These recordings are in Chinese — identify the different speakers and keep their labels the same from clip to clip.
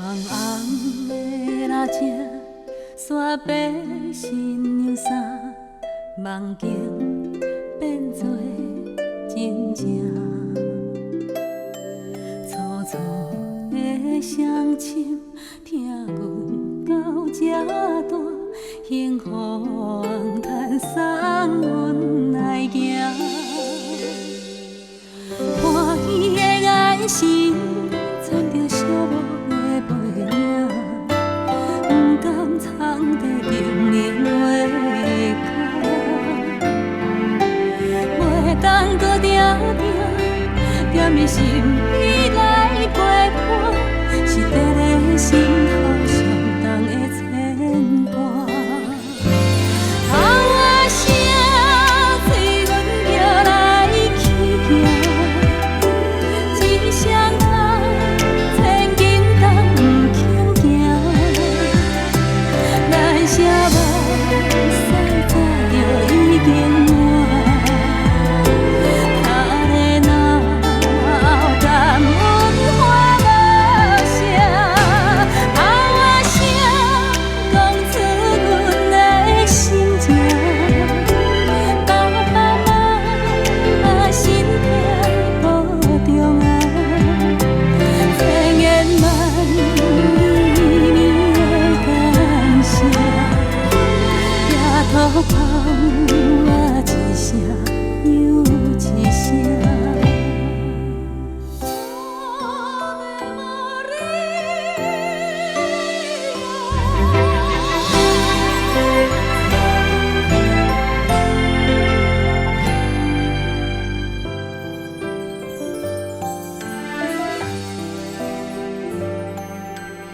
Speaker 1: 红的蜡烛，煞白新娘衫，梦境变作真情。粗粗的双手，听阮到这大，幸福红毯送阮来行。欢喜的爱心，藏着寂寞的背影，不敢藏在情人的脚，袂当搁定定踮伊心里来陪伴，是伫咧心头上重的牵挂。后仔声，催阮叫来去行。一双脚千斤重不轻行，咱舍目屎早就已经满。他的脑感阮花无声，后仔声讲出阮的心情。爸爸妈妈身体保重啊！千言万语的感谢，抬头旁我一声又一声。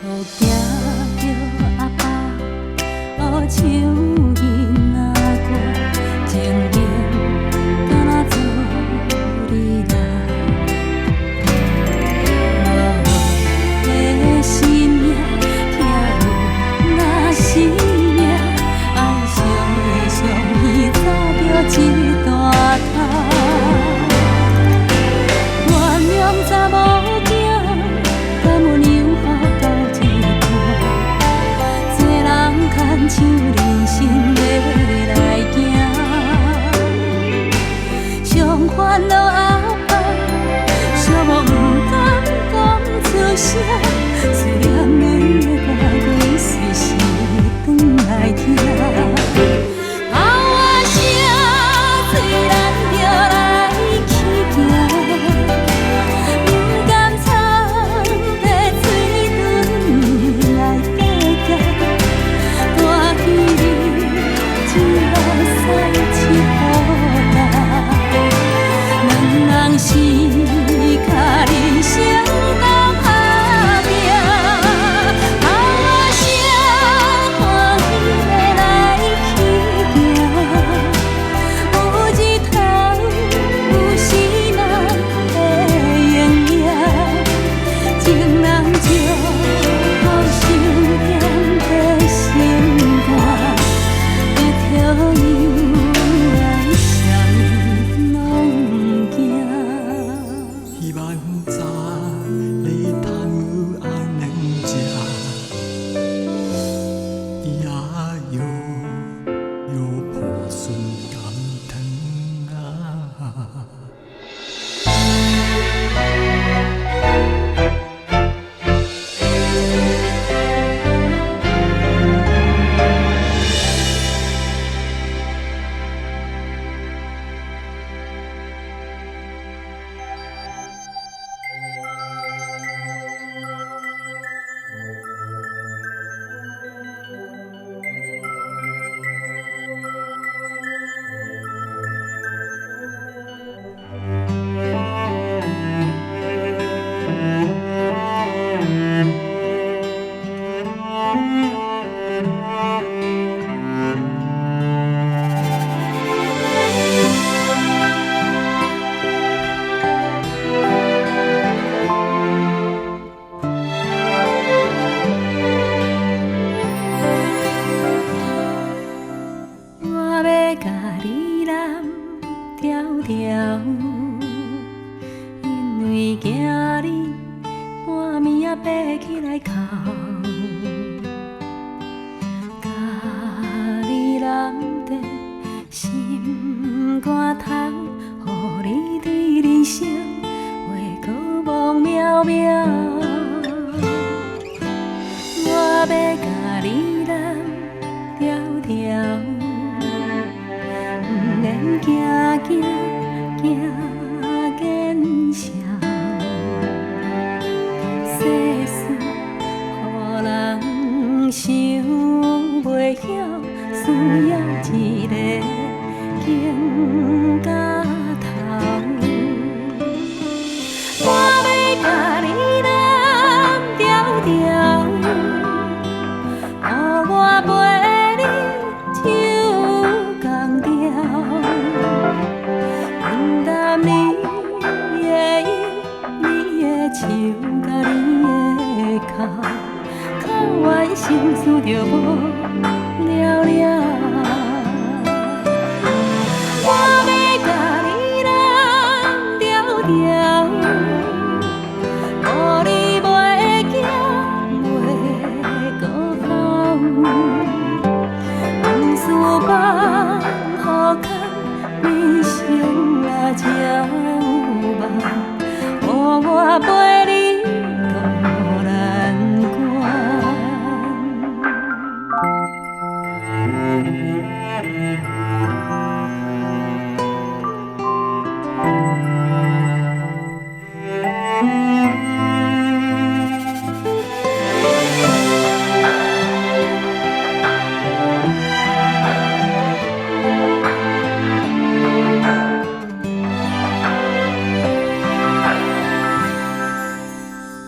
Speaker 1: 好惊着阿爸，好唱囡仔歌，情面敢若做你人。无的生命，听有那生命，爱上的上耳早着一大摊。原谅查某囝，敢有让予到这般？爬起来哭。甲你揽在心肝头，予你对人生画个梦渺渺。我要甲你揽条条，不免惊惊惊见笑。世事予人想袂晓，需要一个经到头。我要甲你揽条条，予我陪你手共调，分担你的忧，你的愁，甲你的哭，哭完心事就无了了。我要甲你揽条条，予你袂惊袂孤口，往事放予空，人生啊才有梦，予我陪你渡难关。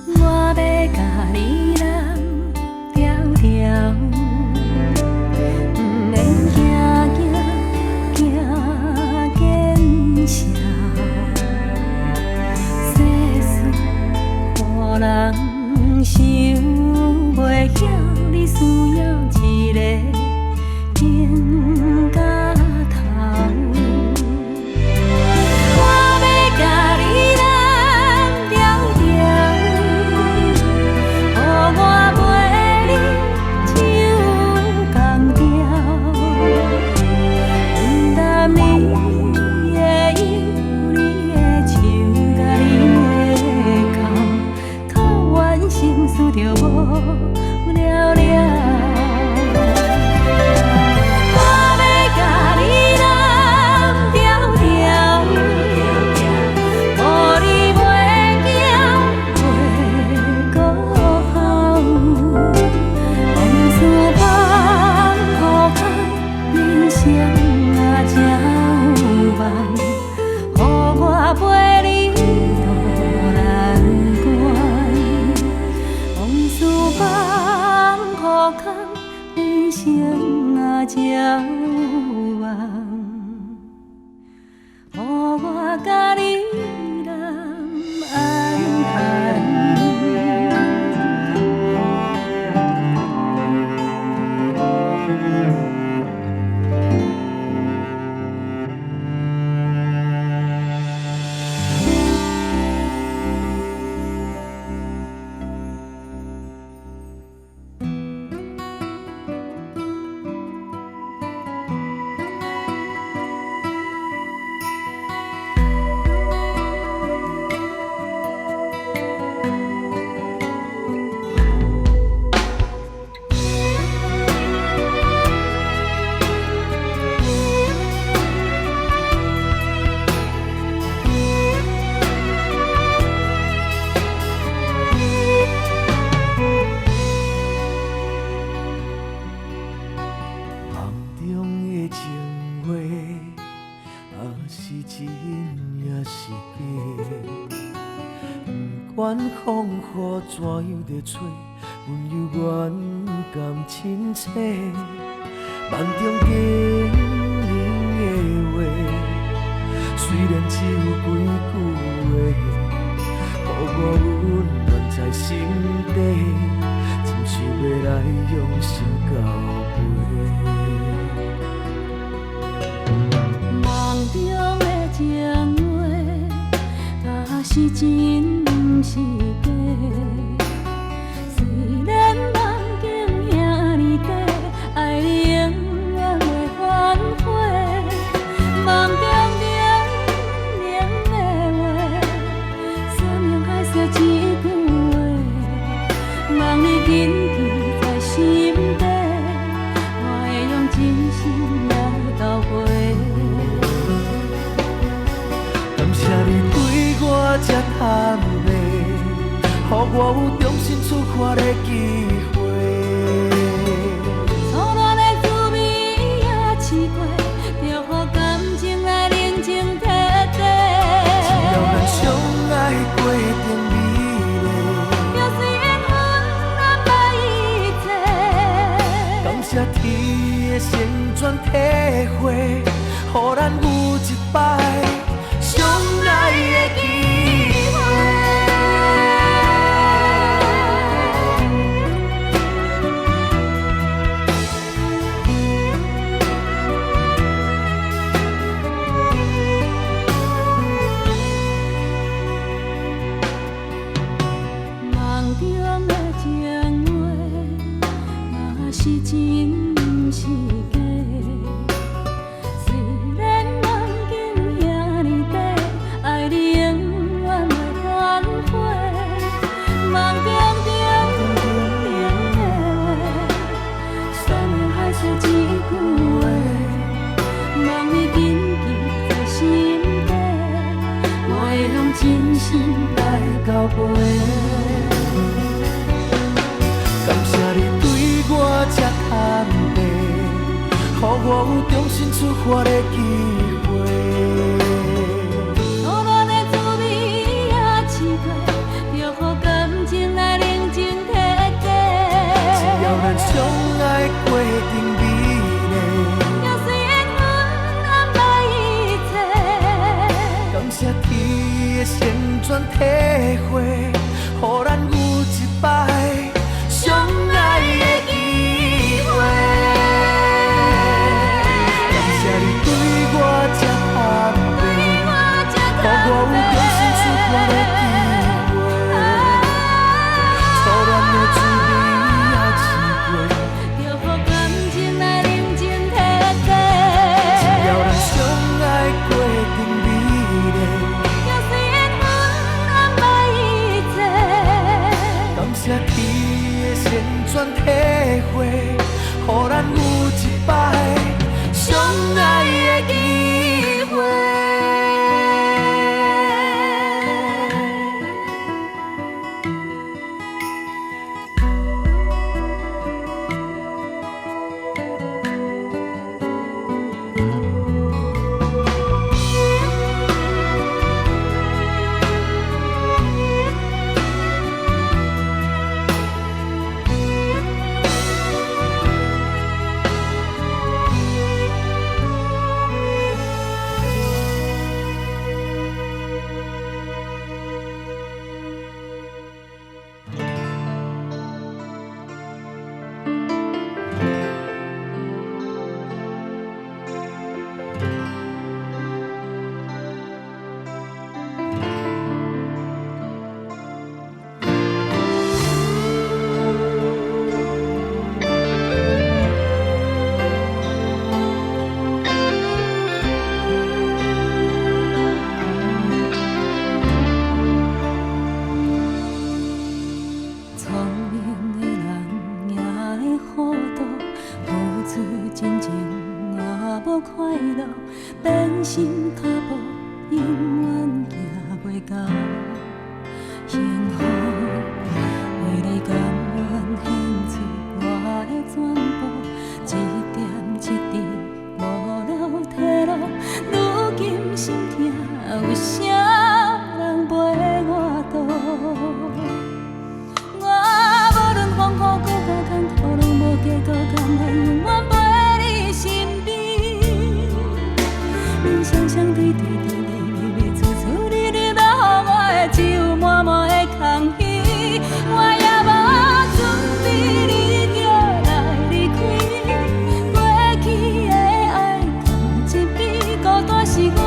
Speaker 1: 我要甲你揽条条，不免惊惊惊见笑。世事予人想袂晓，你需要一个经到头。我要甲你揽条条，予我陪你手共调，分担你的忧，你的愁，甲你的哭，哭完心事就无了了。我要甲你揽条条，予你袂惊袂孤口，往事放予空，人生啊才有梦，予我陪你渡难关。往事放予空，人生啊才有梦，予我甲你揽安安。
Speaker 2: 管风雨怎样在吹，温柔远甘亲切。梦中经年的话，虽然只有几句话，予我温暖在心底，真想要来用心交陪。
Speaker 1: 梦中的情话，若是真毋是假，铭记在心底，我会用真心来交陪。
Speaker 2: 感谢你对我这坦白，予我有重新出发的机会。
Speaker 1: 错乱的滋味也试过，就予感情来冷静体地。
Speaker 2: 只要咱相爱过程美丽，
Speaker 1: 就算缘分难买一切。
Speaker 2: 感谢天的旋转体会，予咱有一摆相爱的机会。梦中的情话，若是真是假？虽然梦境遐尼短，爱你永远袂反悔。梦中冷的话，酸的海水一句话，梦已铭记在心底，我会用真心来交陪。感谢你对我这坦白，予我有重新出发的机会。
Speaker 1: 错乱的滋味也试过，就予感情来冷静体地。
Speaker 2: 只要咱相爱过程美丽，
Speaker 1: 就算缘分难买一切。
Speaker 2: 感谢天的旋转体会，予咱有一摆相爱的机会。感谢你对我这坦白，予我有重新出发的机会。错乱的滋味也试过，
Speaker 1: 就予感情来冷静体地。
Speaker 2: 只要咱相爱过程美丽，
Speaker 1: 就算缘分难买一切。
Speaker 2: 感谢天的旋转体会，予咱有一摆相爱的机会。聪明的人也会糊涂，付出真情换无快乐，变心脚步永远行袂到幸福。为你甘愿献出我的全部，一点一滴无了退路，如今心痛，有啥人陪我渡？我无论风雨搁多艰苦，拢无计较，甘愿永远陪你身边。人双双对对对对对对，处处你你来予我的，只有满满的空虚。我也无准备你叫来离开，过去的爱放一边，孤单是我。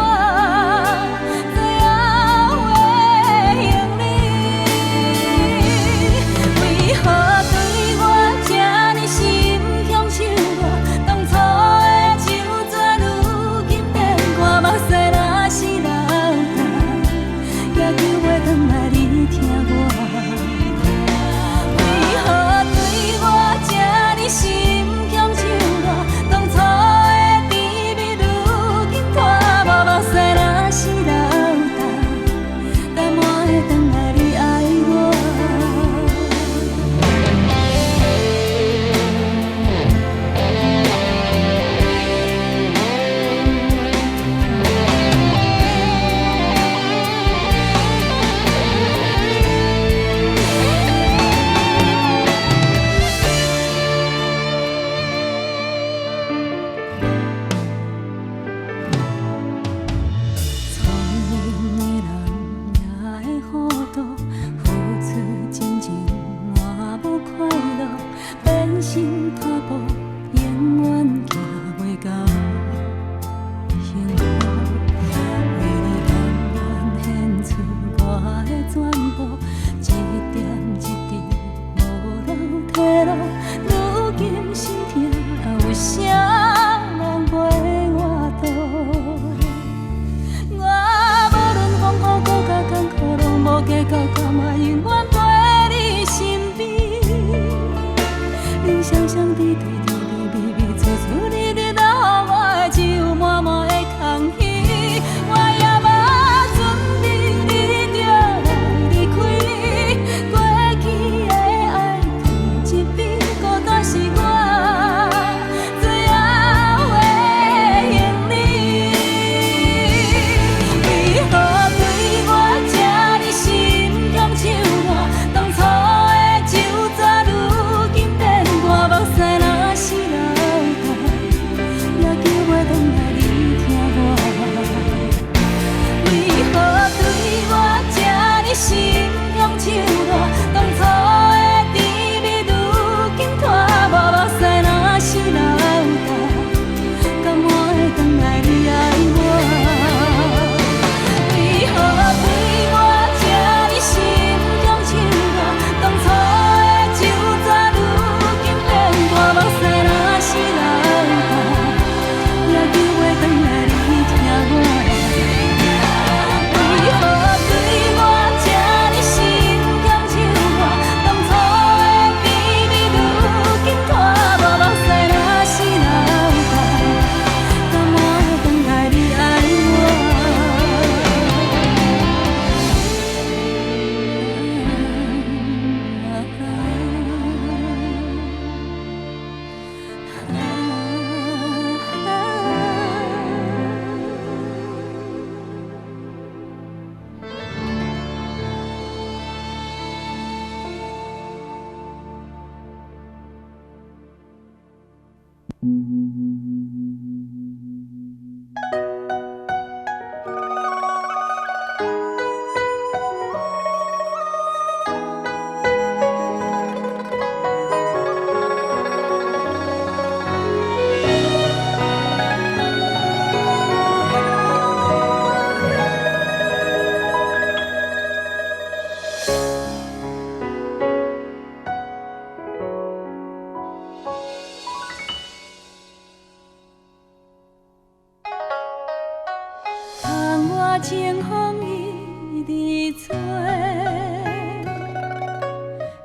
Speaker 1: 清风一直吹，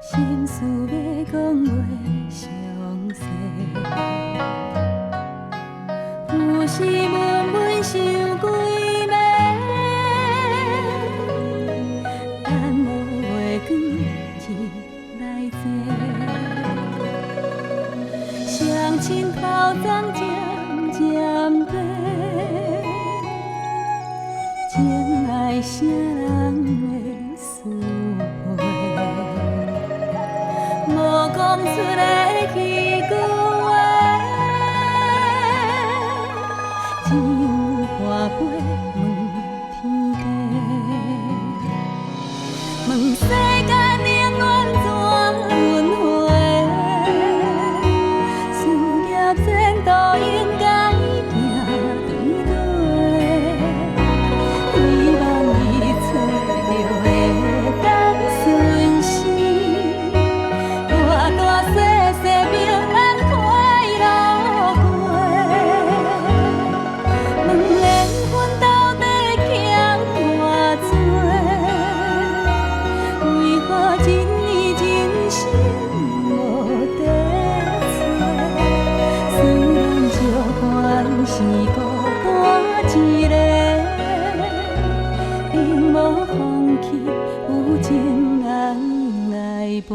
Speaker 1: 心事要讲袂详细，有时闷闷想几暝，等无月光日来坐，双亲头鬃渐渐白。情爱啥人会思会？无讲出来迄句话，只有半杯问天地，问世间冷暖怎轮回？事业前途应该行对对。希望伊找着会当顺时，大大细细平安快乐过。问缘分到底欠偌多？为何一年真心无地找？虽然寂寞是孤单一个。无放弃，有情人来陪。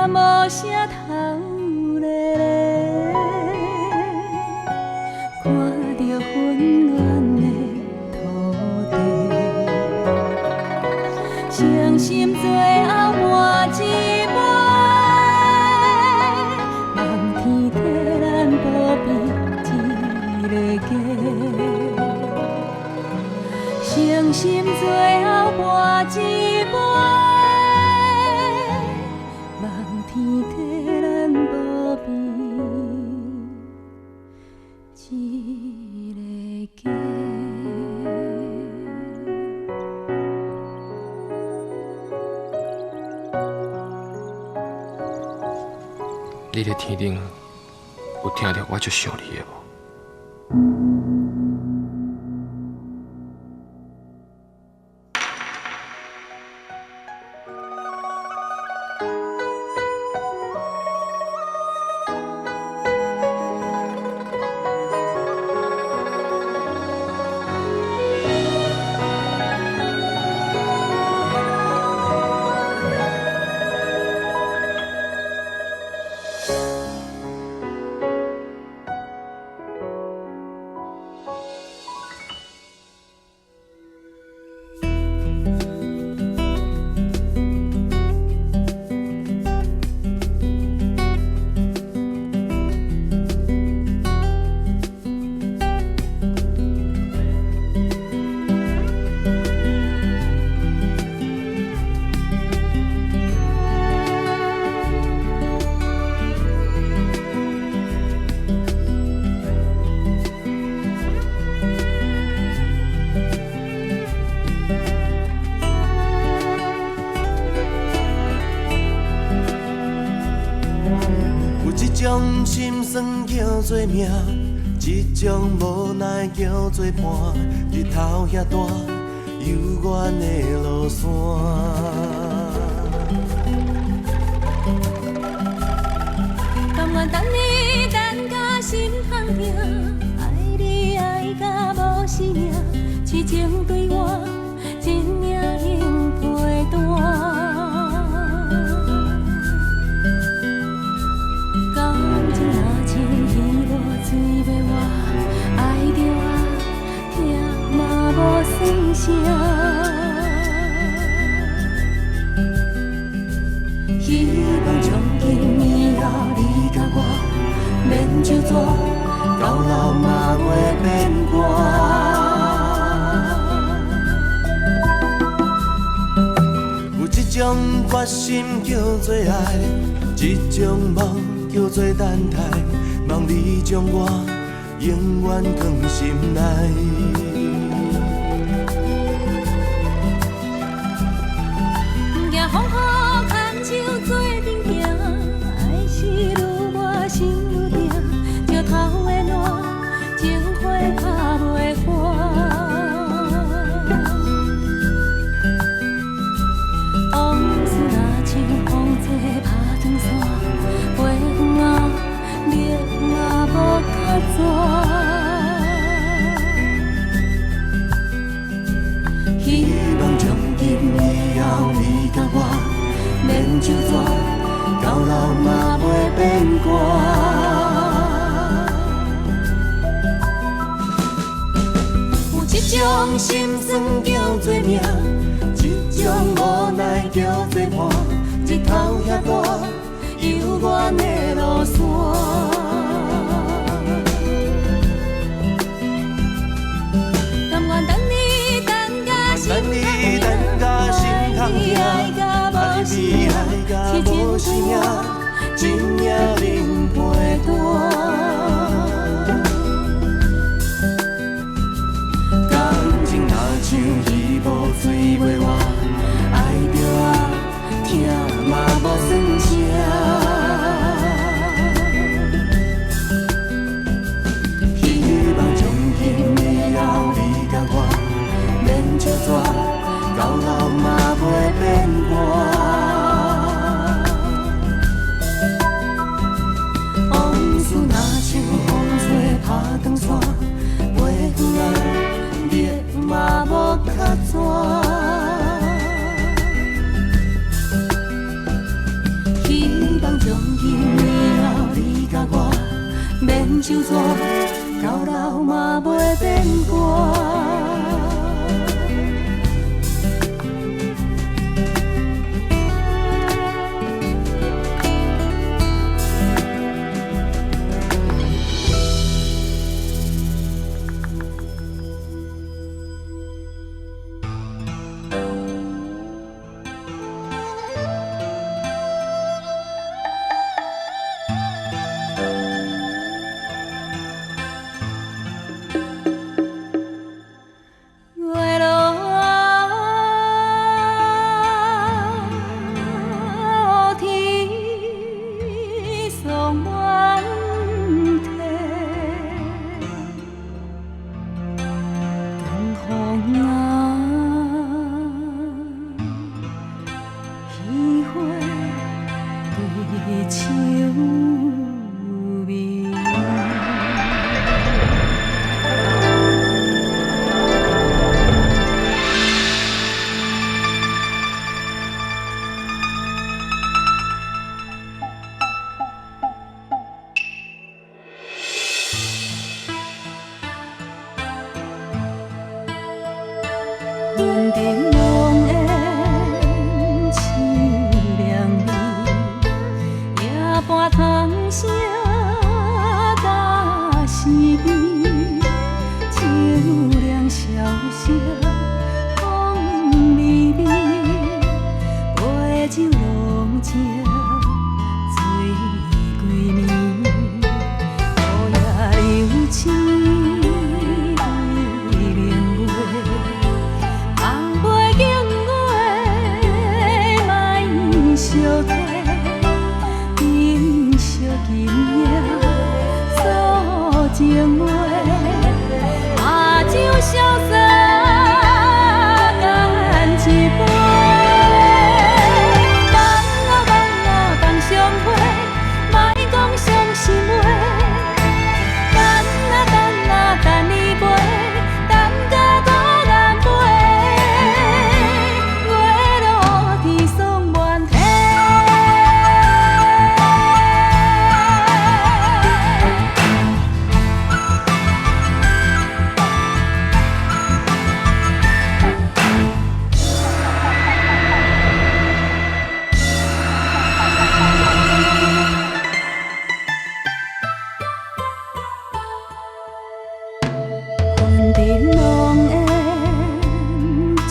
Speaker 1: 无声头咧咧，看着温暖的土地，伤心最后换一杯，望天替咱保庇一个家，伤心最后换一杯。天替咱保庇一个家。
Speaker 3: 你咧天顶有听到我足想你的无？
Speaker 2: 种心酸叫做命，一种无奈叫做伴。日头遐大，幽远的路线。
Speaker 1: 甘愿等你等甲心痛痛，爱你爱甲无生命，痴情对我一命永陪伴。感情若像鱼无水要活，爱着啊，疼嘛无算啥。希望从今以后你甲我免就错，到老嘛袂变卦。
Speaker 2: 有一种决心叫做爱，一种梦叫做等待，望你将我永远放心内。
Speaker 1: 不惊风雨牵手做阵行，爱是愈磨心愈定，石头的烂，情花拍袂花。往事若像风吹拍长线，飞远啊，灭啊无较绝。希望从今以后你甲我免就错，到老嘛袂变卦。有一种心酸叫做命，一种无奈叫做伴。日头遐大，幽远的路线。甘愿等你等甲心痛痛，爱你爱甲无生命，痴情对我一命永陪伴。感情若像鱼无水要活，爱着啊，疼嘛无算啥。希望从今以后你甲我免就错，到老嘛袂变卦。往事若像风吹拍长线，飞远啊，灭嘛无较绝。希望从今以后你甲我免就错，到老嘛袂变卦。心影诉情话，阿酒潇洒干一杯。放啊放伤悲，莫讲伤心话。等你飞，等甲孤雁飞，月落天霜满地。云顶浓烟凄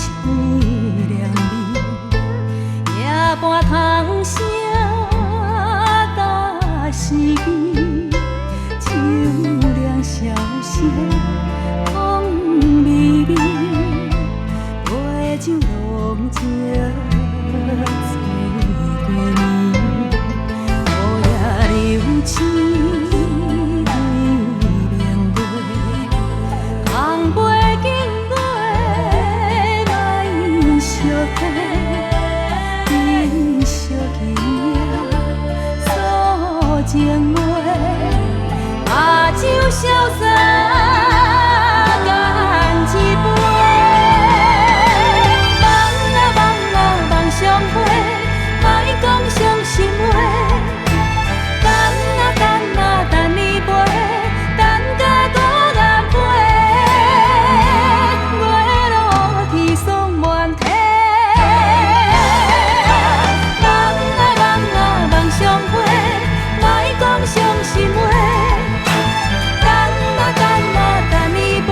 Speaker 1: 凉味，夜半通声甲诗意，秋凉萧瑟风微微，杯酒浓情醉过暝，雨夜流星。红杯敬月，莫惜体，珍惜情影诉情话，阿酒潇洒干一杯。放啊放伤悲，莫讲伤心话。等你飞，等甲孤雁飞。月落天霜满地，梦相陪，莫讲伤心话。等你飞，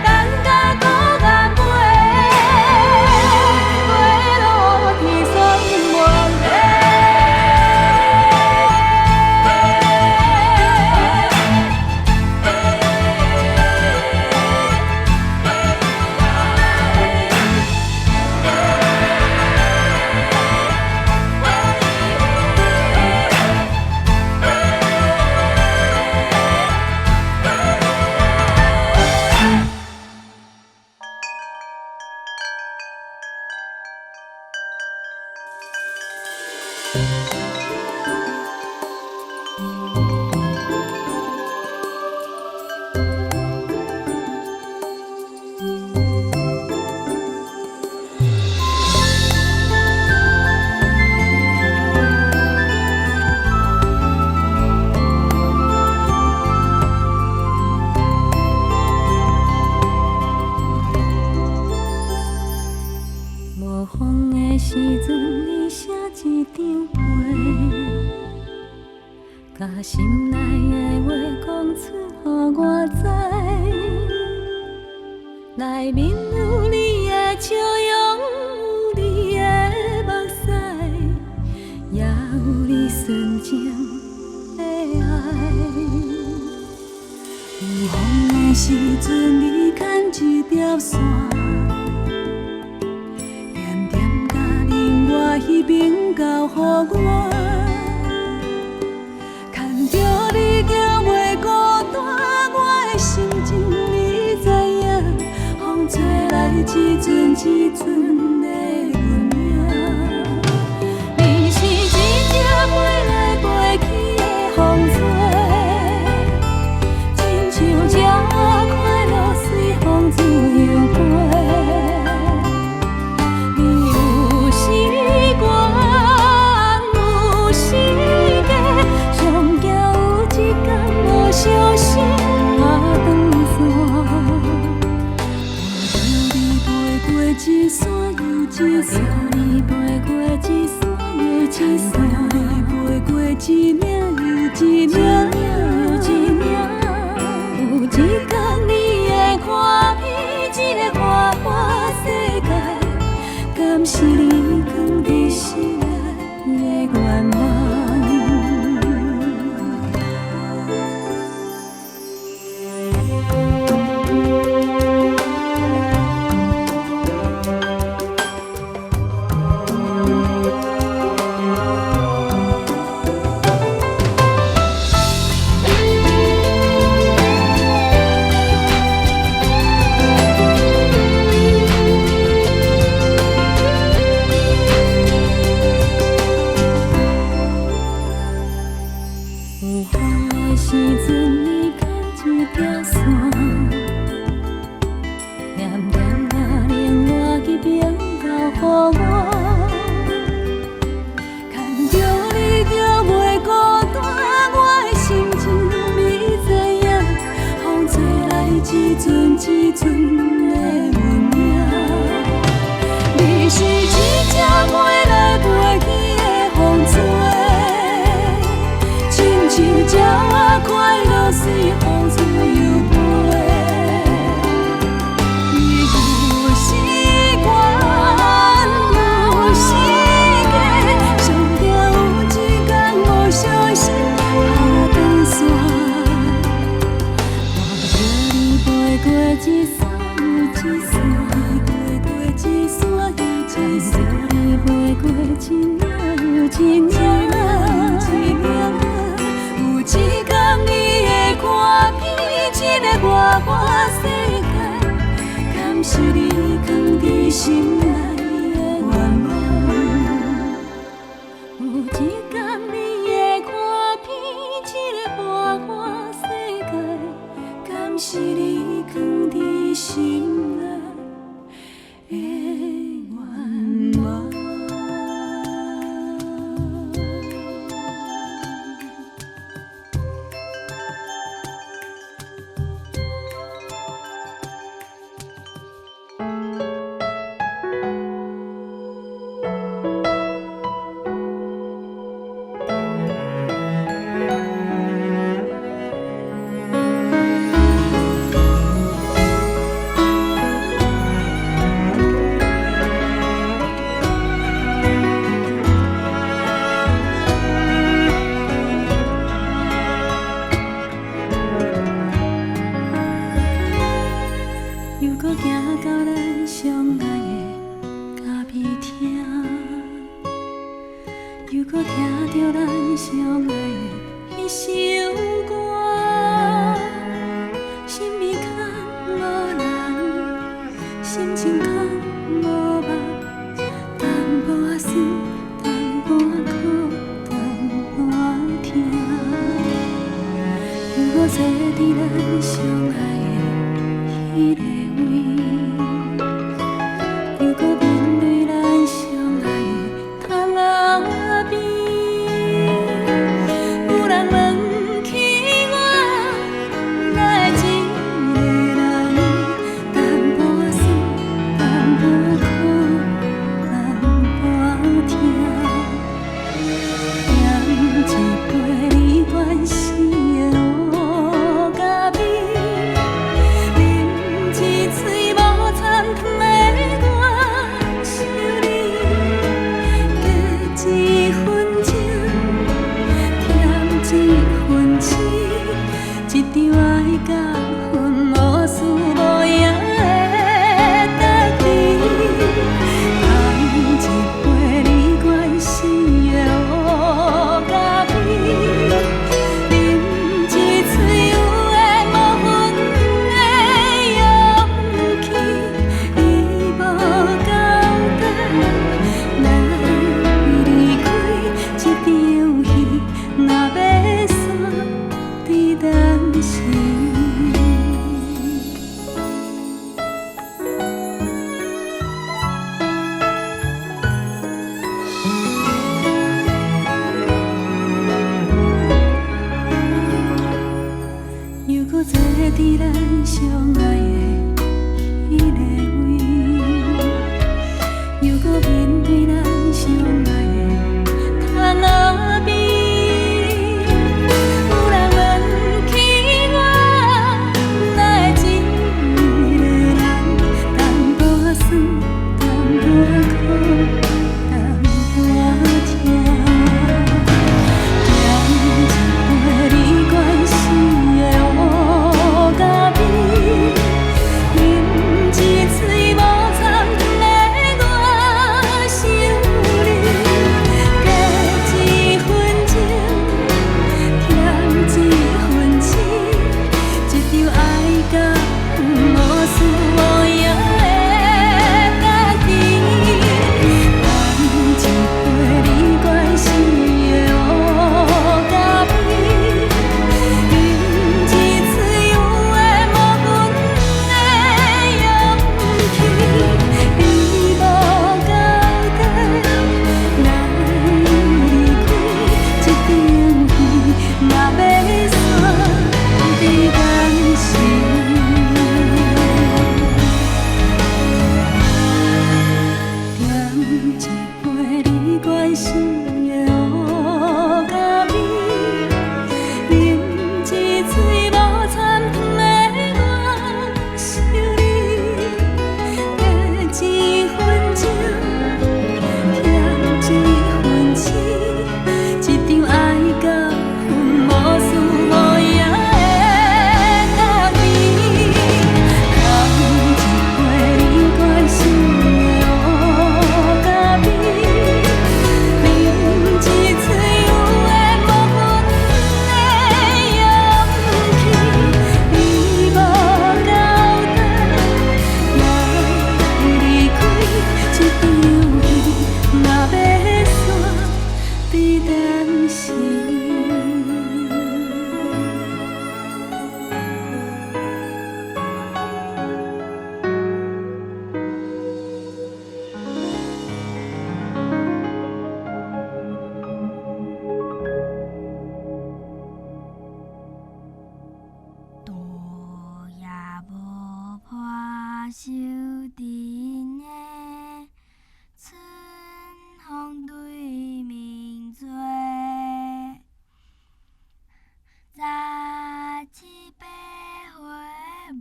Speaker 1: 等甲孤雁飞，月落天霜满地。无风的时阵，你写一张被，甲心内的话讲出，予我知。内面有你的笑容，有你的目屎，也有你纯情的爱。有风的时阵，你牵一条线。彼边交予我，牵着你行袂孤单，我的心情你知影，风吹来一阵一阵的阮影。你是一只飞来飞去的风吹，亲像这快乐随风自由飞。相思打长线，一山又一山，看着你飞过一山又一山，有一天你会看见这个花花世界，敢是你藏在心内的愿望？有风的时阵，你牵一条线，念念啊，令我去冰到予我。看着你就袂孤单，我的心情你知影。风吹来一阵一阵的温影，你是一只飞来飞去的风吹。亲像鸟仔快乐随风吹又飞，你有时悬有时假，上定有一天无小心下断线。我叫你飞过一山又一山，飞过一山又一山，你飞过一领又一领。一天你会看遍这个外外世界，敢是你藏在心内的愿望？有一天你会看遍这个外外世界，敢是你藏在心内的愿望？又搁行到咱相爱的咖啡厅，又搁听着咱相爱的迄首歌，心里较无人，心情较无梦，淡薄仔思，淡薄仔苦，淡薄仔痛，又搁坐伫咱相爱的迄个。又搁面对咱相爱的窗仔边，有人问起我，哪会一个人，淡薄仔思，淡薄仔苦，淡薄仔痛，点一杯你关心的乌咖啡。当时。
Speaker 4: 收阵的春风对面吹，杂七八岁袂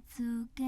Speaker 4: 出家。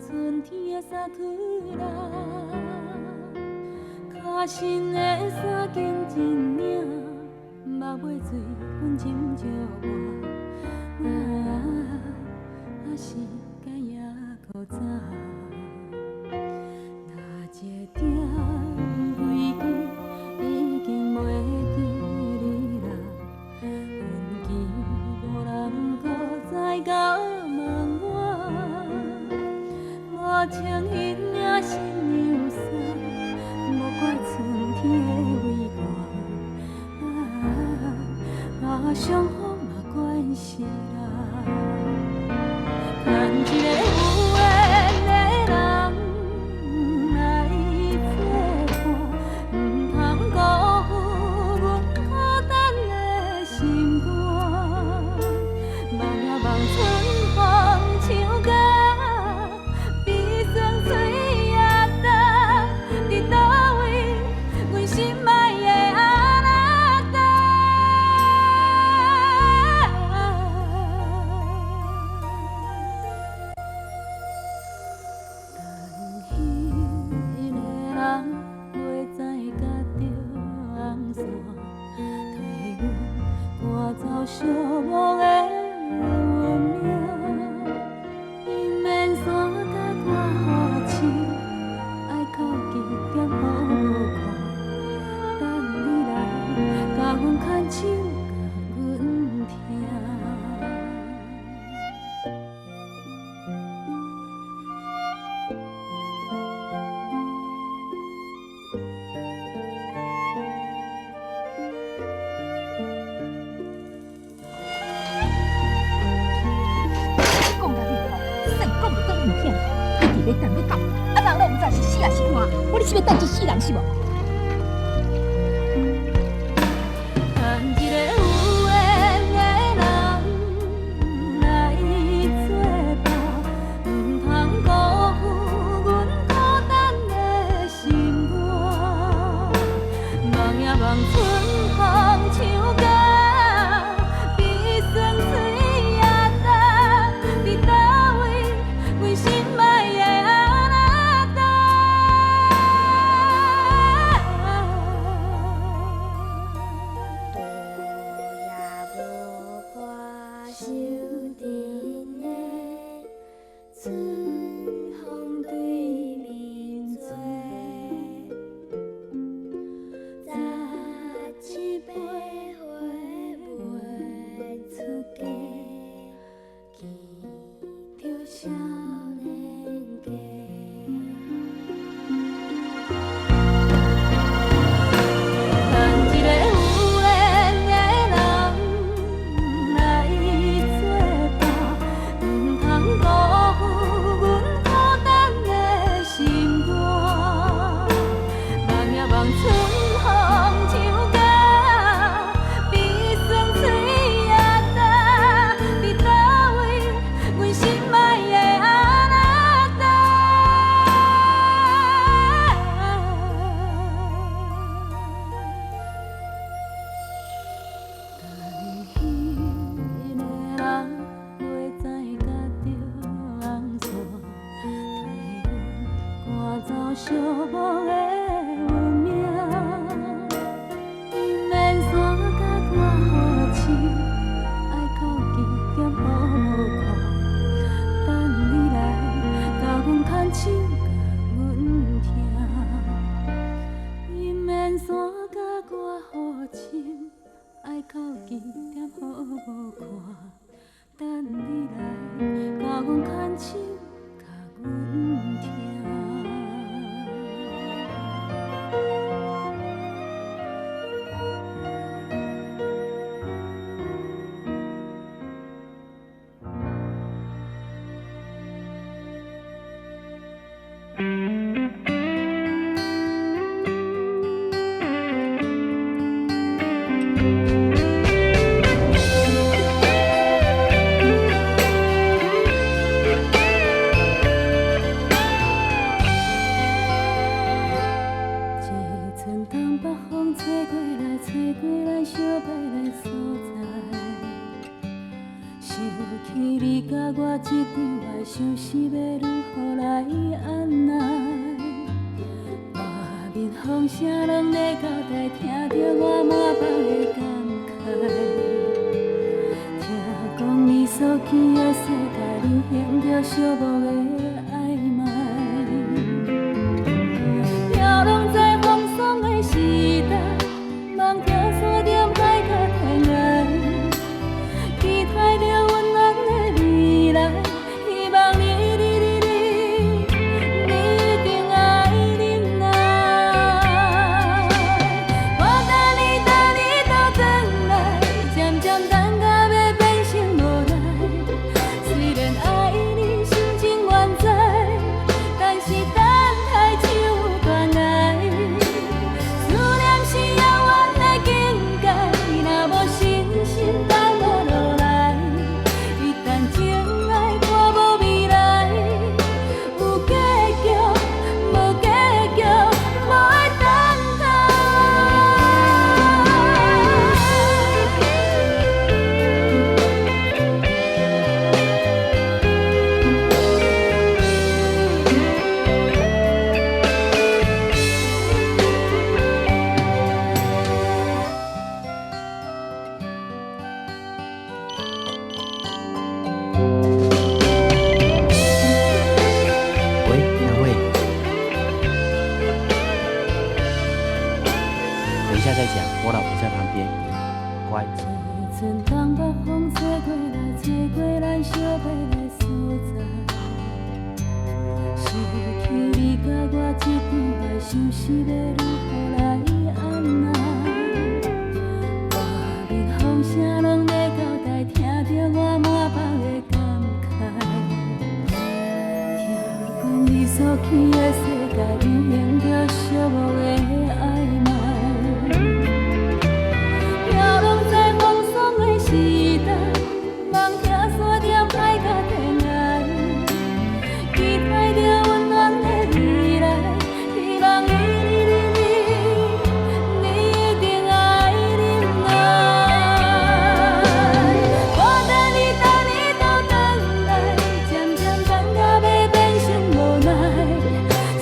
Speaker 1: 春天的沙区啦，脚身的衫紧一领，目尾水分斟借我，是敢也搁早。那一点归期已经袂记你啦，阮见无人搁再甲问我。无穿迄领新娘衫，无怪春天的微寒，伤风嘛关系啦。牵一个有缘的人来作伴，唔通辜负阮孤单的心肝。望呀望春风唱歌。寂寞的运命，伊免山甲看雨树，爱靠近点好看。等你来，甲阮牵手，甲阮听。
Speaker 5: 你等你到，啊人拢毋知是死还是活，我你是要等一世人是无？
Speaker 1: 牵一个有缘的人来作伴，唔通辜负阮孤单的心肝。望呀望春风唱歌。走寂寞的运命，因免山甲我好情，爱到几点好无看，等你来甲阮牵手，甲阮听。因免山甲我好情，爱到几点好无看，等你来甲阮牵手，甲阮听。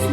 Speaker 1: 思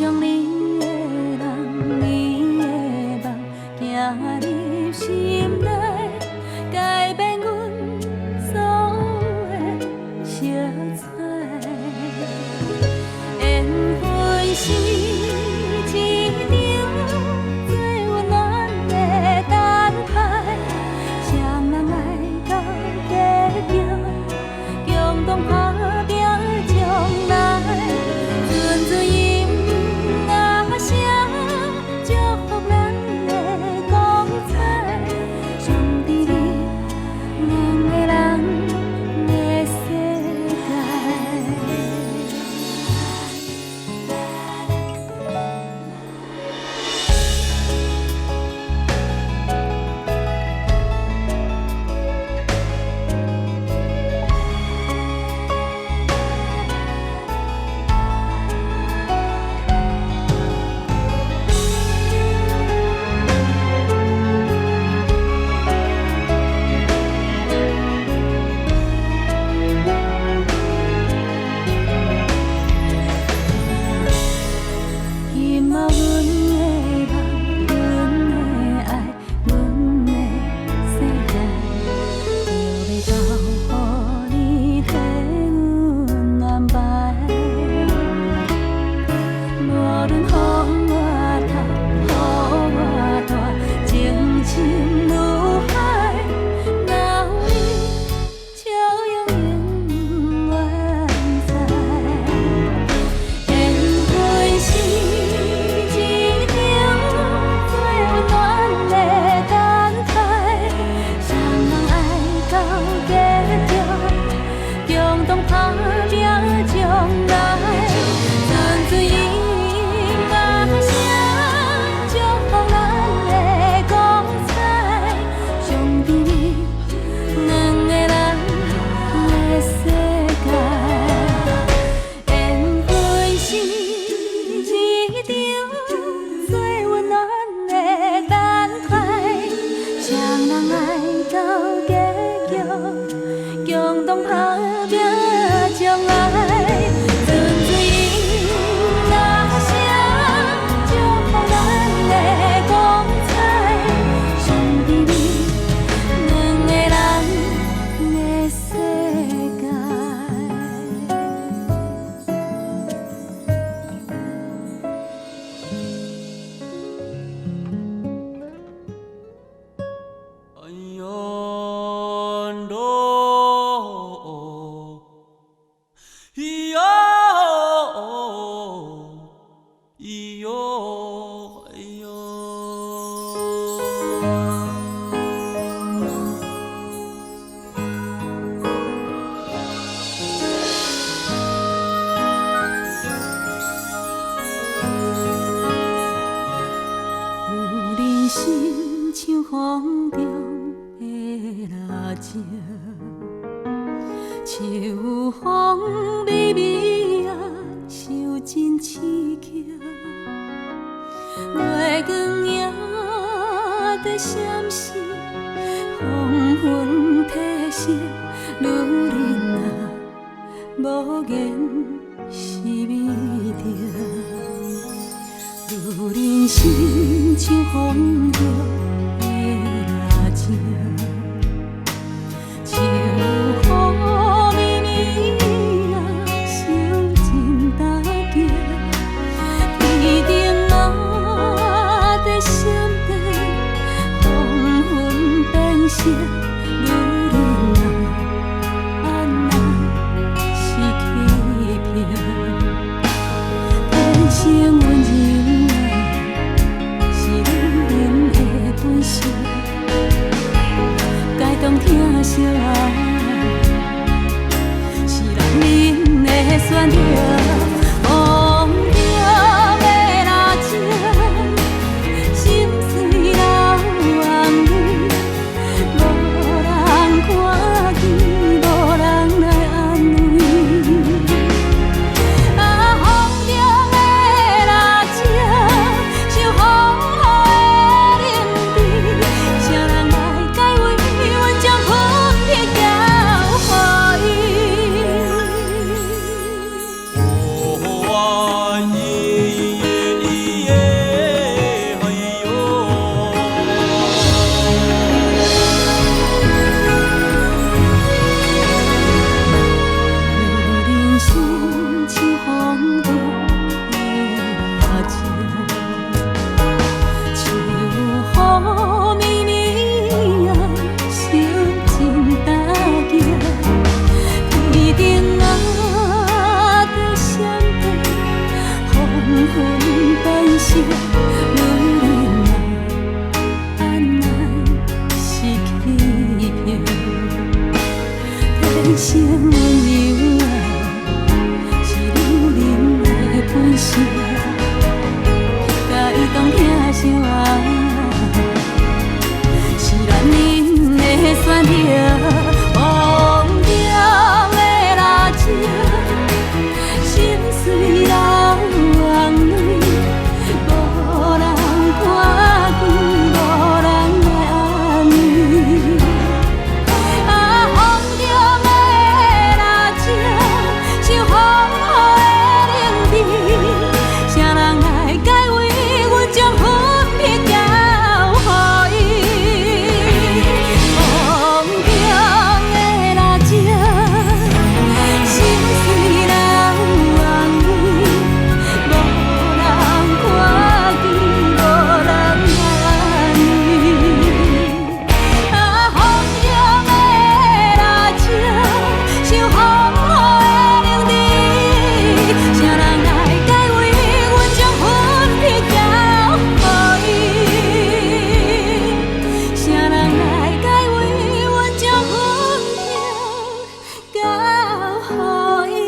Speaker 1: 将你的人、你的梦行入心内，改变阮所有的色彩。缘分是一场最温暖的等待，谁人爱到结局，共同打拼将来。纯粹音乐声祝福咱的光彩，上帝你两个人的世界。秋风微微啊，伤真刺激。月光也在闪烁，黄昏褪色，女人啊，无言是美丽。女人心像风着的热情。秋风微微啊，伤真大惊。天顶嘛在闪电，黄昏变色，女人啊，安那是欺骗？天生温柔啊，是女人的本性。该当疼惜啊，是男人的选择。风中的热情，心碎流红泪，无人看见，无人来安慰。啊，风中的女人啊，安奈失去命，天生温柔的是女人的本性，甲伊当疼惜啊，是咱恁的选择。风中的蜡烛，心碎流眼泪，无人看见，无人来安慰。啊，风中的蜡烛，像风雨的冷滴，谁人来解围？阮将分别交予伊。风中的蜡烛，心碎流眼泪，无人看见，无人来安慰。啊，风中的蜡烛，像风雨的冷滴，谁人来解围？阮将分别交予伊。谁人来解围？阮将分别交予伊。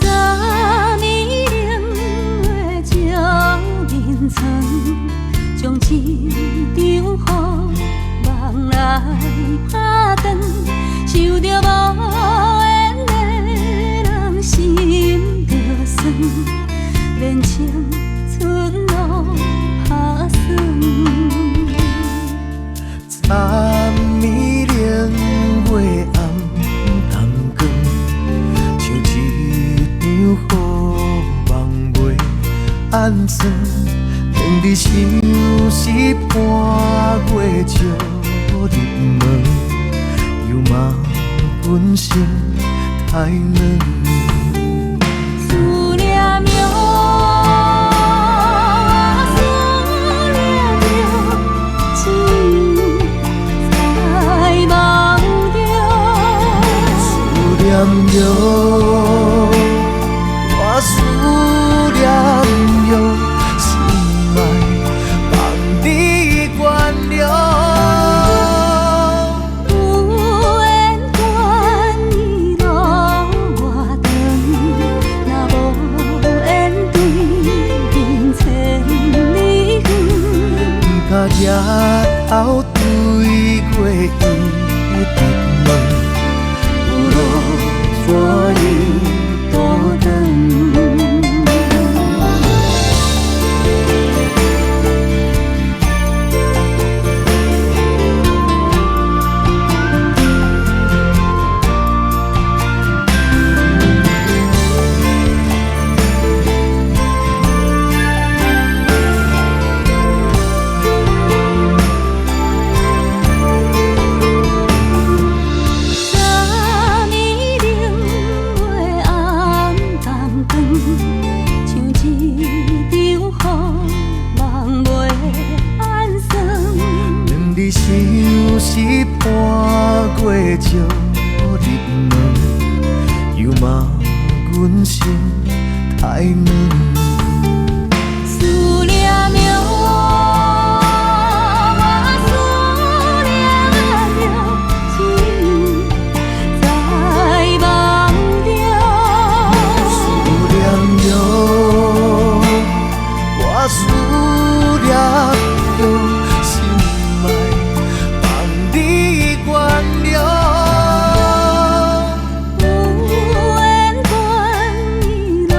Speaker 1: 昨年6月照面床，将一场雨梦来打断，想着无缘的人心着酸，连青春拢打算。
Speaker 2: 昨暝0月暗淡光，像一场雨梦袂安全，连伫相思半月照入门，又骂阮心太软。
Speaker 1: 思念着，思念着，只有在梦中。
Speaker 2: 思念着，我思念着，心爱放你原谅。
Speaker 1: 有缘关伊路偌长，若无缘对面千里远。
Speaker 2: 甲日头对过伊直问，有路怎样倒转？
Speaker 1: 昨年6月暗淡光，像一场雨梦袂安算。
Speaker 2: 连伫相思半月照入门，又骂阮心太软。
Speaker 1: 思念着，我思念着，只有在梦中。
Speaker 2: 思念着，我思念着，心爱放你原谅。有缘关伊路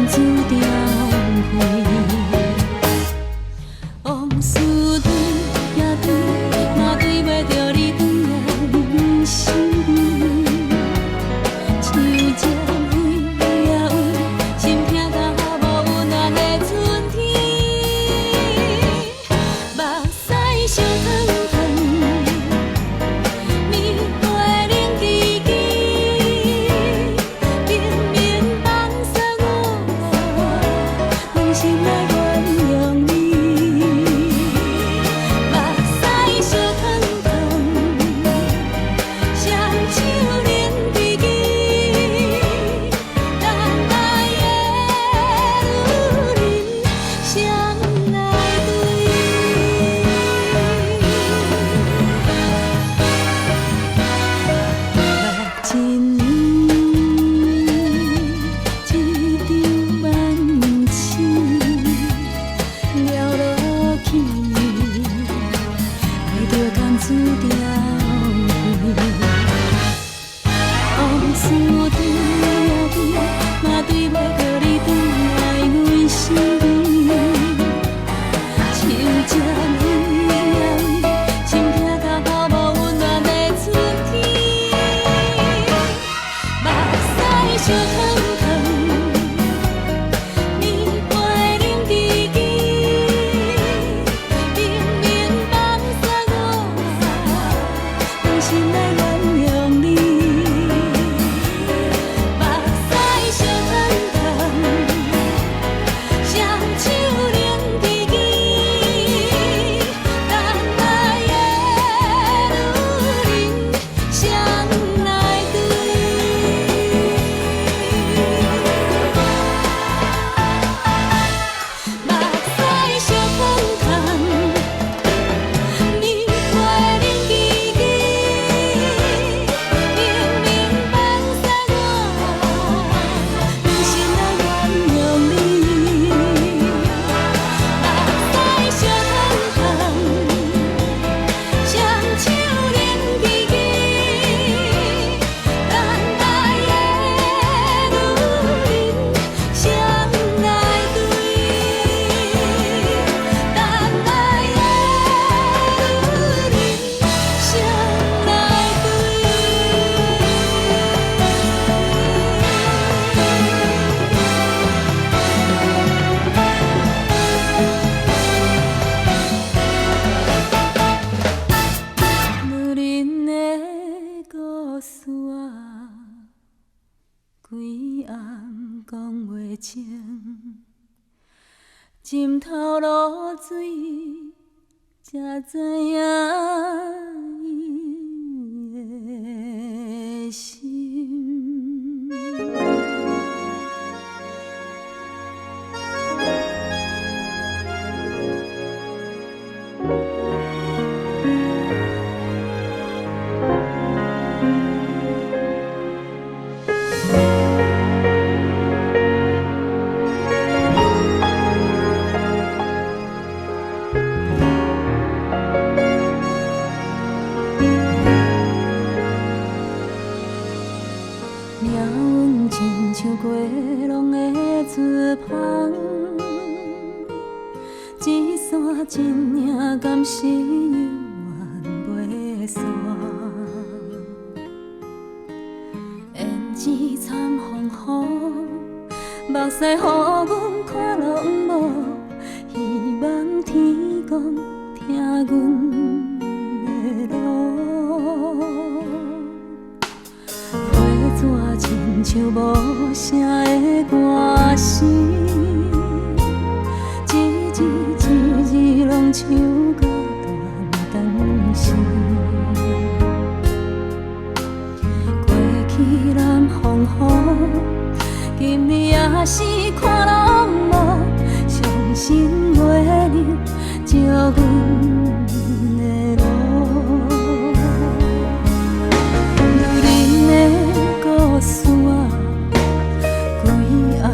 Speaker 1: 甘注定飞。往事对呀对，嘛对袂着你回来心。像这为呀为，心痛到无温暖的春天。目屎烧烫烫，面花冷滴滴，明明放松我，满心来原谅你。目屎烧烫烫，双手冷滴滴，等待的女人谁来对？目一年一场梦醒，了落去，爱着甘注定飞。往事对呀对，嘛对袂着你回来阮心。像这为呀为，心痛到无温暖的春天。目屎烧烫烫，面花冷滴滴，明明放松我，满心来原谅你。目屎烧烫烫，双手冷滴滴，等待的女人谁来对？目屎烧烫烫，面花冷滴滴，明明放松我，满心来原谅你。目屎烧烫烫，双手冷滴滴，等待的女人谁来对？等待的女人谁来对？女人的故事啊，规暗讲袂清，浸透露水，才知影伊的心。命运亲像过浪的船帆，一线真影甘是永远袂散。胭脂惨风雨，目屎予阮看落无，希望天公听阮的路。纸亲像无声的歌声，一字一字拢唱到断肠时。过去南风雨，今日也是看拢无，相信月亮照阮的路。女人的故事啊，规暗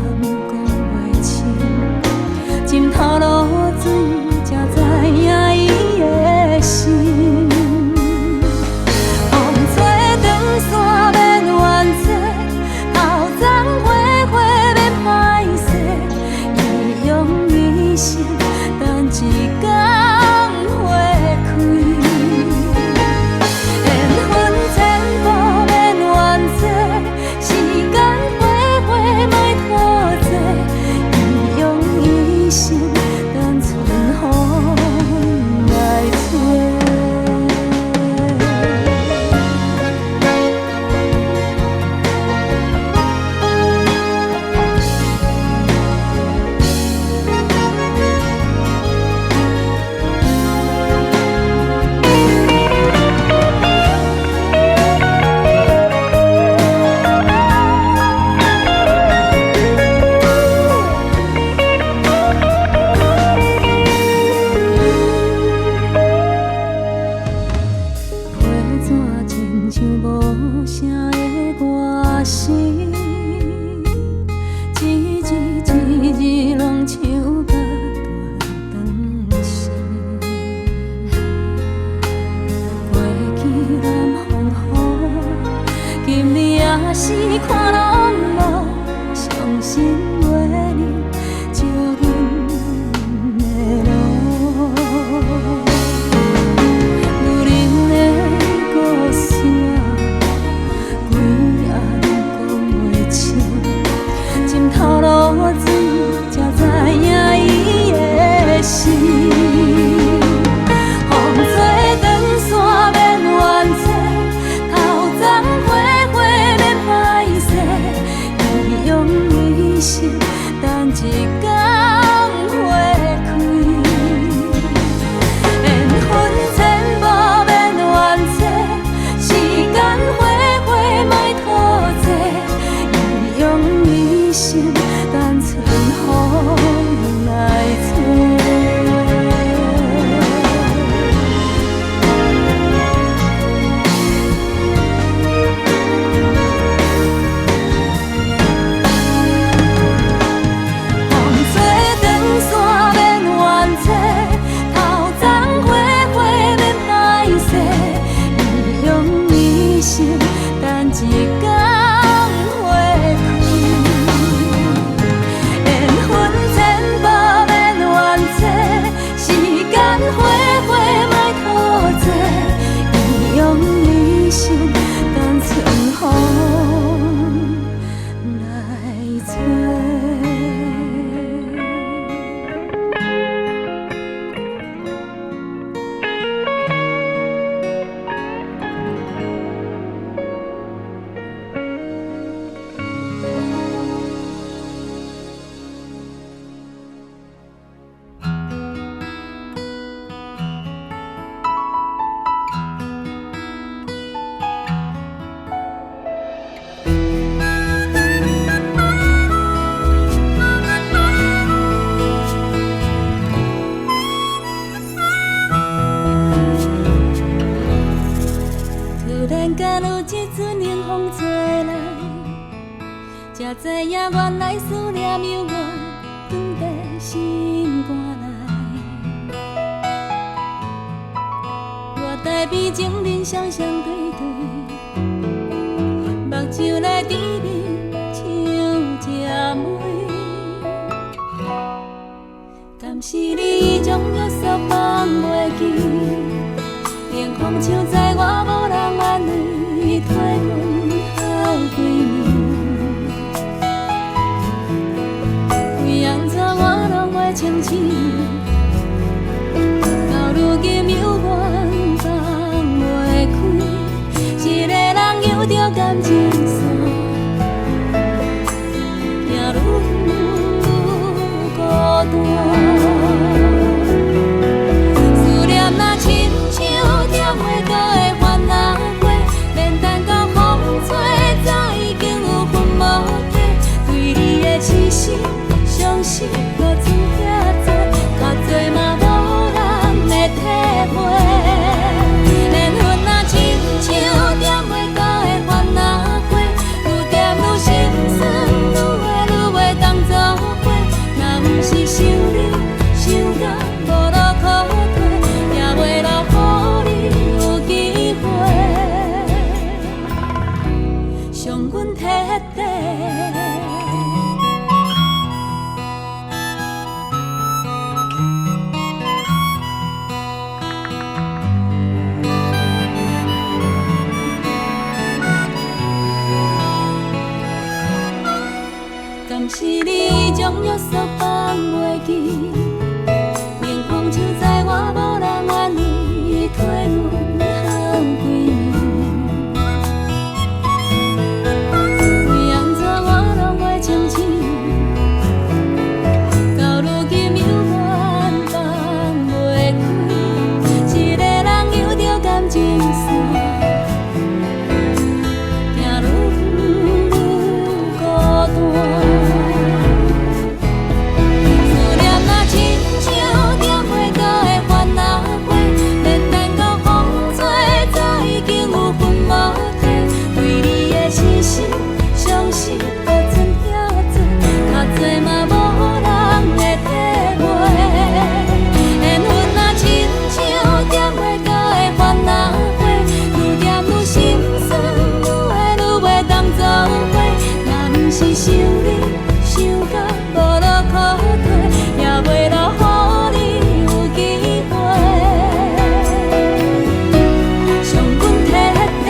Speaker 1: 等一天花开。缘分千无免怨嗟，时间花花莫拖济，伊用一生等春风来吹。才知影原来思念犹原藏在心肝内。我台边情人双双对对，目睭来甜蜜像这梅。敢是你将约束放袂记，连空唱在我无人安慰，替阮好几年。我拢会清醒，到如今犹原放袂开。一个人游着感情线，行愈孤单。思念若亲像点袂到的番仔花，免等到风吹，早已经有魂无体。对你的痴心伤心。敢是你将约束放袂记，连空唱在我无人安慰，替阮好几年。为安怎我拢会清醒，到如今犹原放袂开。一个人游着感情线。是想你想到无路可退，也袂留予你有机会，伤阮彻底。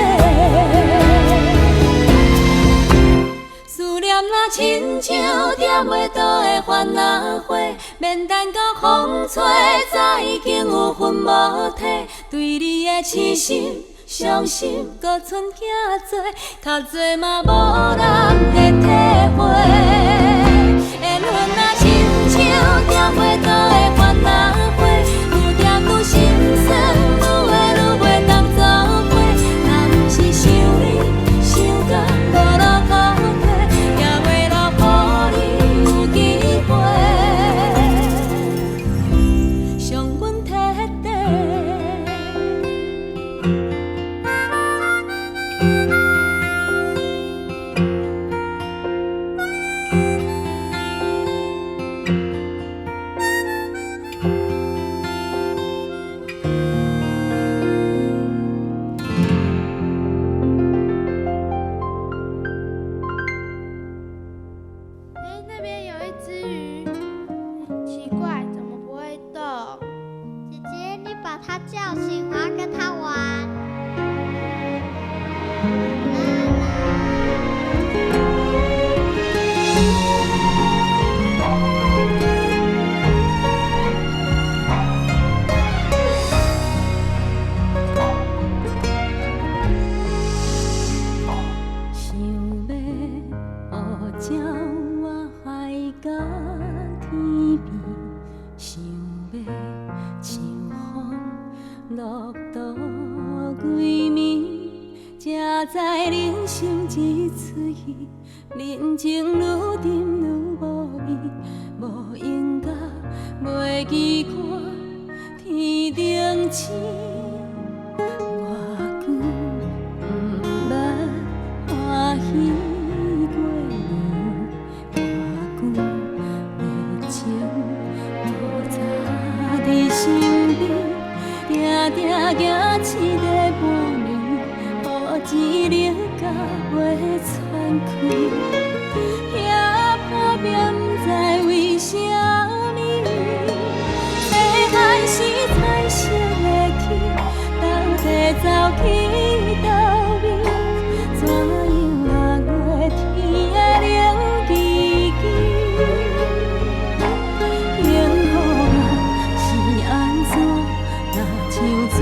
Speaker 1: 思念若亲像点袂到的番仔花，免等到风吹，早已经有魂无体。对你的痴心伤心，搁剩囝做，较多嘛无人会体会。缘分边，想要像风落度归暝，才知人生一出戏，人情愈沉愈无味，无应甲袂记看天顶星。我久不捌欢喜过年，偌久热情无早伫身边，定定行一个半年，予钱流甲袂喘气，遐打拼不知为什么，细汉时彩色的天，到底走去倒位？怎样6月天的冷叽叽？幸福啊是安怎？若像水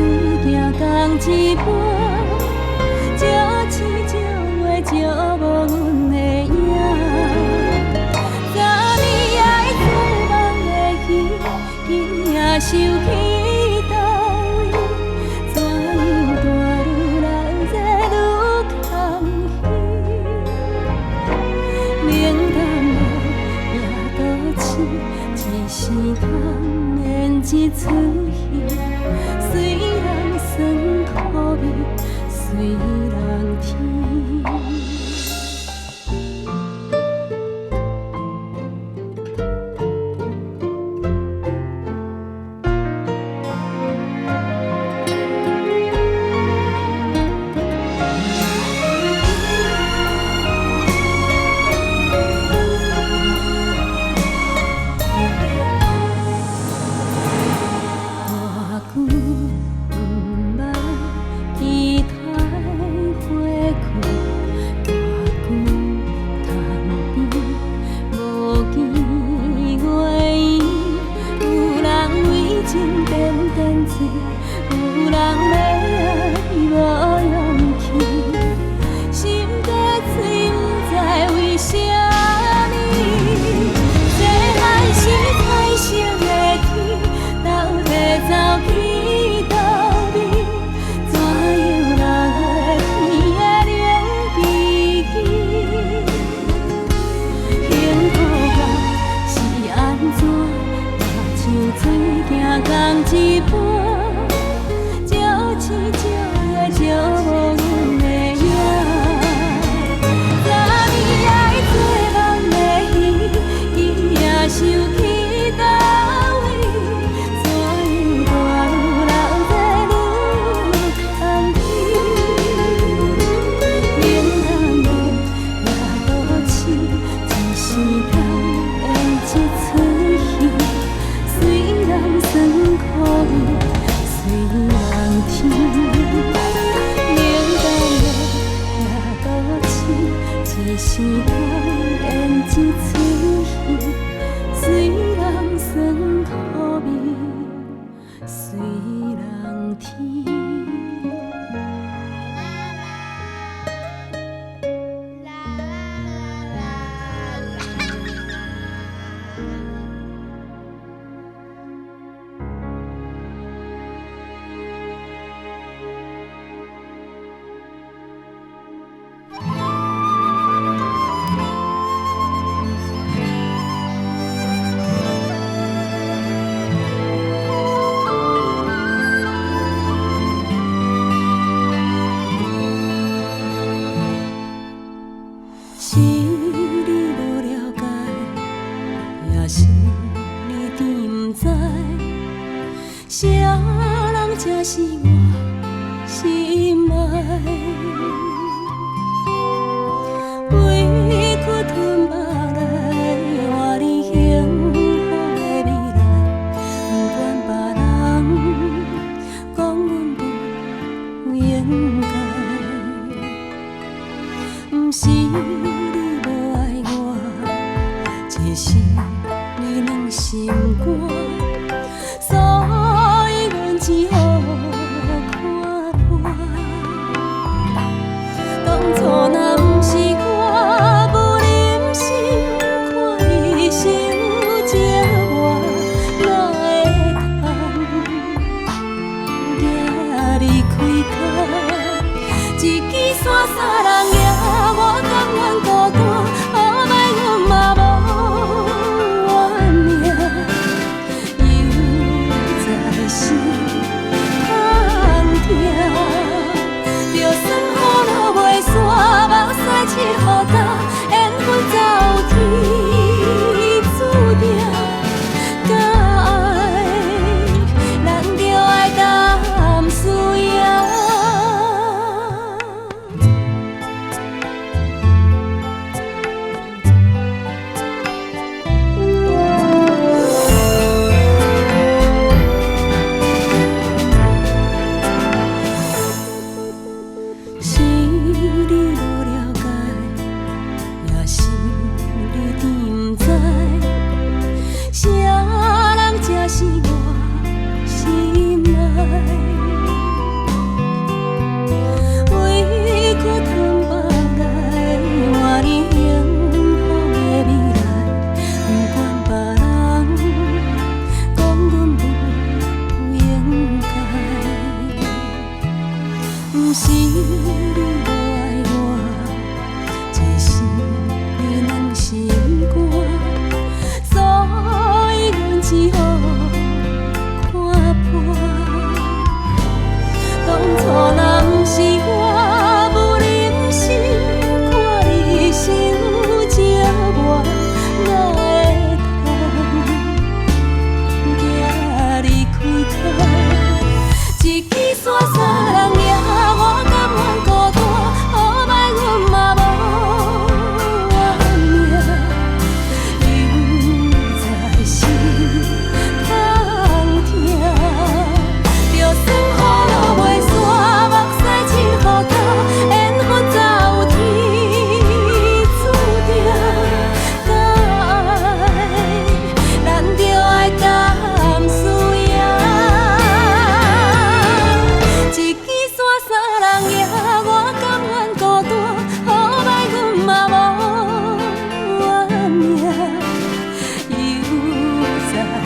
Speaker 1: 行同一杯，少钱少话少无阮的影。昨暝爱做梦的戏，今夜收去倒位？怎样大愈来热愈空虚？冷淡无也倒市，一时通演一出戏，虽然酸苦味，虽然甜。无忍心看伊伤这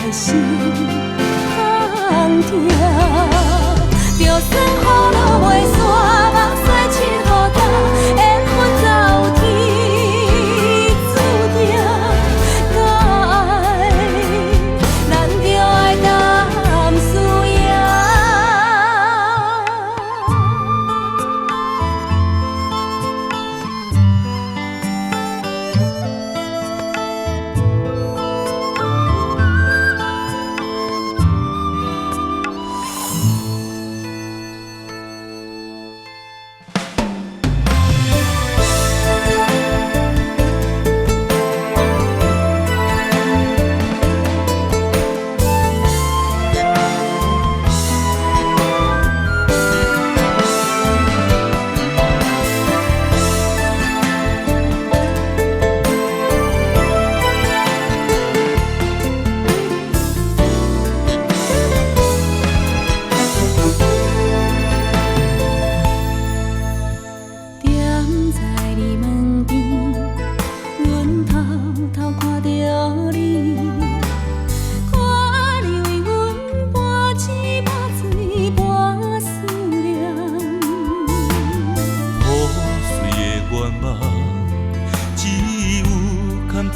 Speaker 1: 的心空痛，就算雨落袂煞，目屎亲雨干，缘分走天注定，甲爱咱就爱淡输赢。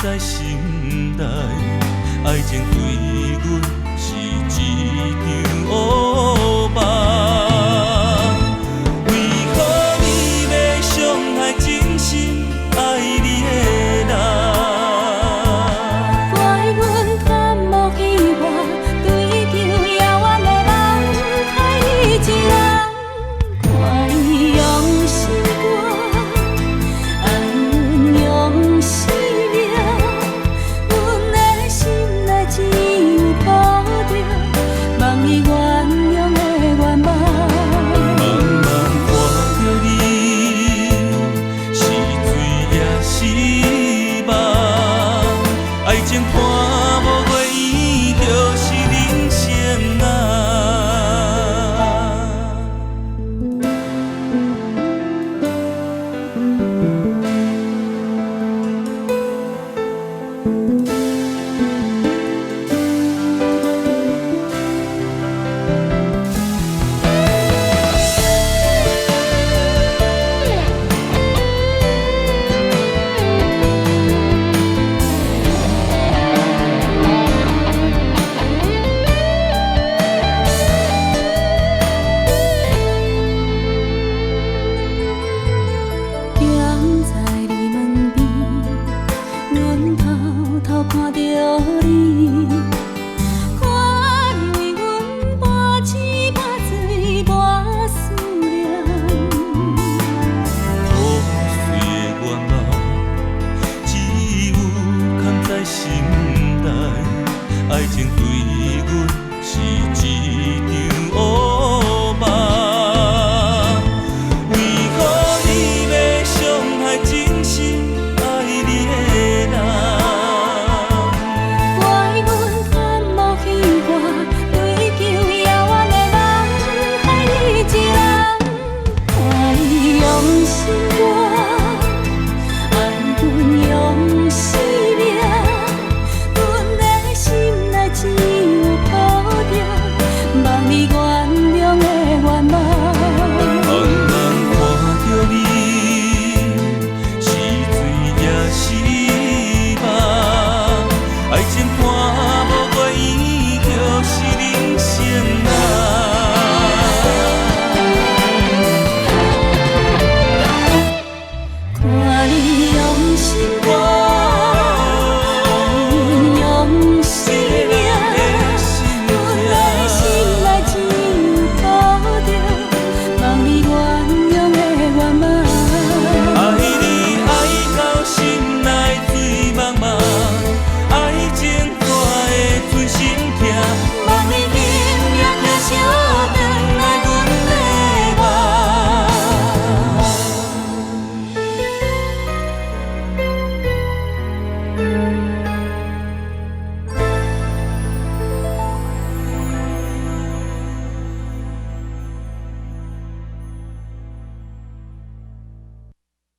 Speaker 6: 在心内，爱情对阮是一场乌梦。为何你要伤害真心爱你的人？
Speaker 1: 怪阮贪慕希望，追求遥远的梦，害你一人。看伊用心肝，爱阮用生命。只有抱着，望你原谅的愿望。
Speaker 6: 茫茫看着你，是水也是梦。爱情看无过伊，就是人生啊。
Speaker 1: 看着你，看你为阮跋钱跋水跋思念。
Speaker 6: 破碎的愿望，只有藏在心内。爱情对阮是一场乌梦。为何你要伤害真心爱你的人？爱情看无过伊，就是人生啊。